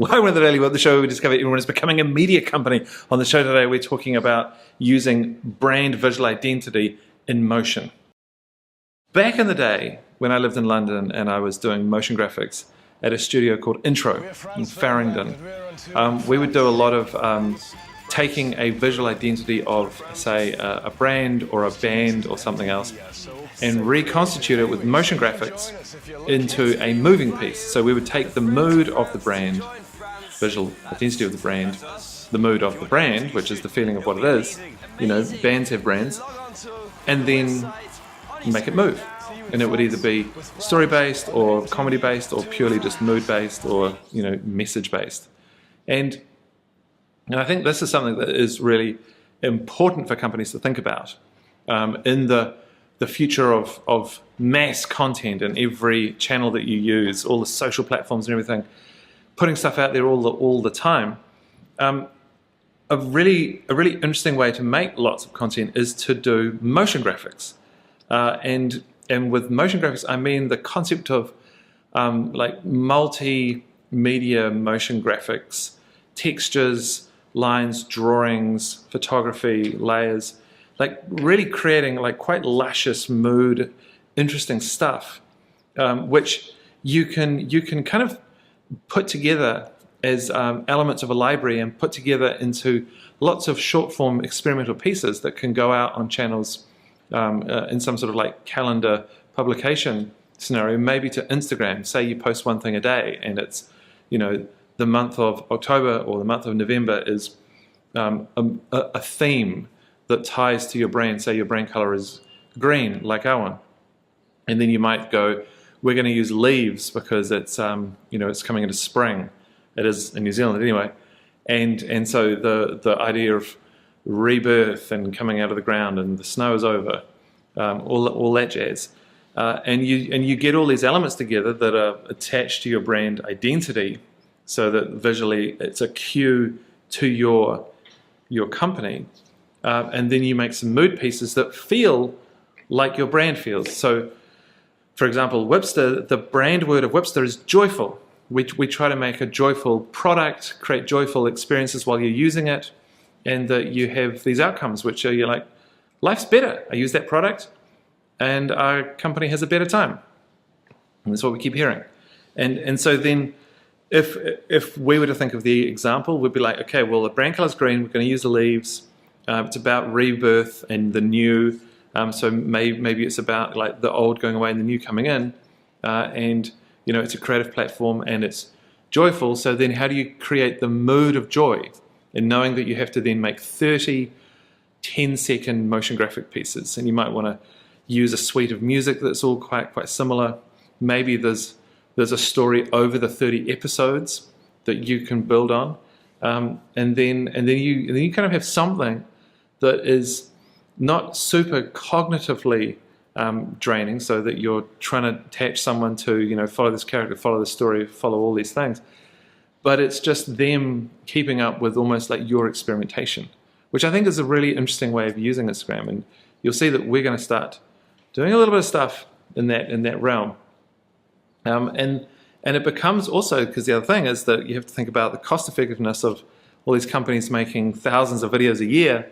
Welcome to the Daily WIP, the show where we discover everyone is becoming a media company. On the show today, we're talking about using brand visual identity in motion. Back in the day, when I lived in London and I was doing motion graphics at a studio called Intro in Farringdon, we would do a lot of taking a visual identity of, say, a brand or a band or something else and reconstitute it with motion graphics into a moving piece. So we would take the mood of the brand, visual identity of the brand, the mood of the brand, which is the feeling of what it is, you know, bands have brands, and then make it move. And it would either be story-based or comedy-based or purely just mood-based or, you know, message-based. And I think this is something that is really important for companies to think about in the future of mass content in every channel that you use, all the social platforms and everything, putting stuff out there all the time. A really interesting way to make lots of content is to do motion graphics. And with motion graphics, I mean the concept of like multimedia motion graphics, textures, lines, drawings, photography, layers, like really creating like quite luscious mood, interesting stuff, which you can kind of put together as elements of a library and put together into lots of short form experimental pieces that can go out on channels in some sort of like calendar publication scenario, maybe to Instagram. Say you post one thing a day and it's, you know, the month of October or the month of November is a theme that ties to your brand. Say your brand color is green, like our one. And then you might go, we're going to use leaves because it's, you know, it's coming into spring. It is in New Zealand anyway. And so the idea of rebirth and coming out of the ground and the snow is over, all that jazz. And you get all these elements together that are attached to your brand identity so that visually it's a cue to your company. And then you make some mood pieces that feel like your brand feels. So, for example, Wipster, the brand word of Wipster is joyful. We try to make a joyful product, create joyful experiences while you're using it, and that you have these outcomes which are, you're like, life's better. I use that product and our company has a better time. And that's what we keep hearing. And so then if we were to think of the example, we'd be like, okay, well, the brand color's green, we're going to use the leaves. It's about rebirth and the new. So maybe it's about like the old going away and the new coming in. And, you know, it's a creative platform and it's joyful. So then how do you create the mood of joy? And knowing that you have to then make 30 10-second motion graphic pieces. And you might want to use a suite of music that's all quite similar. Maybe there's a story over the 30 episodes that you can build on. And then you kind of have something that is not super cognitively draining, so that you're trying to attach someone to, you know, follow this character, follow the story, follow all these things. But it's just them keeping up with almost like your experimentation, which I think is a really interesting way of using Instagram. And you'll see that we're going to start doing a little bit of stuff in that realm. And it becomes also, because the other thing is that you have to think about the cost effectiveness of all these companies making thousands of videos a year.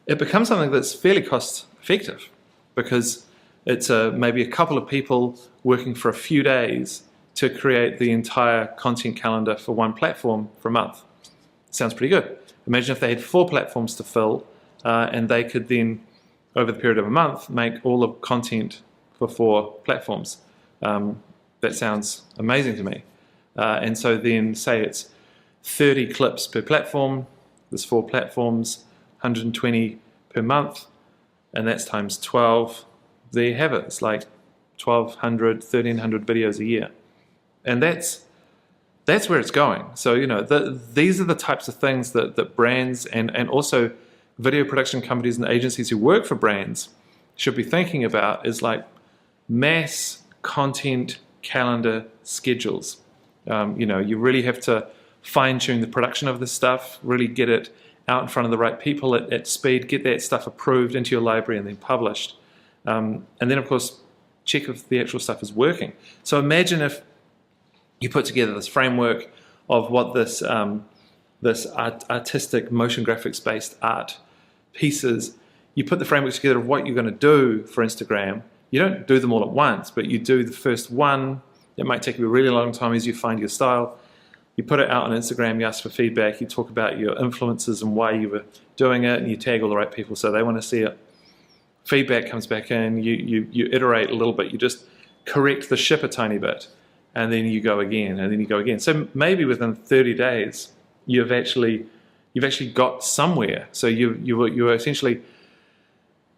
It becomes something that's fairly cost effective because it's maybe a couple of people working for a few days to create the entire content calendar for one platform for a month. Sounds pretty good. Imagine if they had 4 platforms to fill and they could then, over the period of a month, make all the content for 4 platforms. That sounds amazing to me. And so then say it's 30 clips per platform, there's 4 platforms, 120 per month, and that's times 12. There you have it. It's like 1,200, 1,300 videos a year. And that's where it's going. So, you know, these are the types of things that brands and also video production companies and agencies who work for brands should be thinking about, is like mass content calendar schedules. You know, you really have to fine-tune the production of this stuff, really get it out in front of the right people at speed, get that stuff approved into your library and then published. And then, of course, check if the actual stuff is working. So imagine if you put together this framework of what this artistic motion graphics based art pieces. You put the framework together of what you're going to do for Instagram. You don't do them all at once, but you do the first one. It might take you a really long time as you find your style. You put it out on Instagram, you ask for feedback, you talk about your influences and why you were doing it, and you tag all the right people so they want to see it. Feedback comes back in, you iterate a little bit, you just correct the ship a tiny bit, and then you go again, and then you go again. So maybe within 30 days, you've actually got somewhere. So you're essentially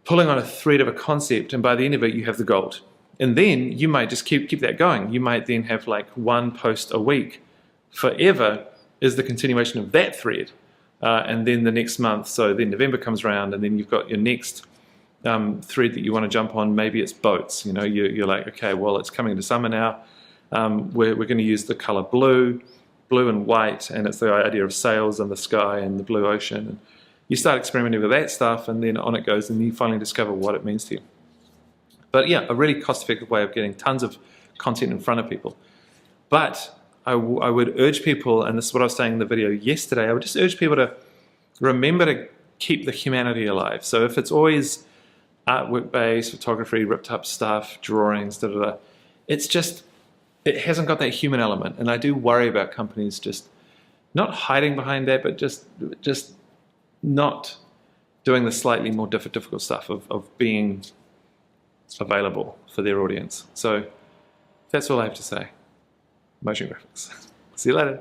pulling on a thread of a concept, and by the end of it, you have the gold. And then you might just keep that going. You might then have like one post a week. Forever is the continuation of that thread. And then the next month, so then November comes around, and then you've got your next thread that you want to jump on. Maybe it's boats. You know, you're like, okay, well, it's coming into summer now. We're going to use the color blue and white, and it's the idea of sails and the sky and the blue ocean. And you start experimenting with that stuff, and then on it goes, and you finally discover what it means to you. But yeah, a really cost-effective way of getting tons of content in front of people. But I would urge people, and this is what I was saying in the video yesterday, I would just urge people to remember to keep the humanity alive. So if it's always artwork-based, photography, ripped up stuff, drawings, it hasn't got that human element. And I do worry about companies just not hiding behind that, but just not doing the slightly more difficult stuff of being available for their audience. So that's all I have to say. Motion graphics. See you later.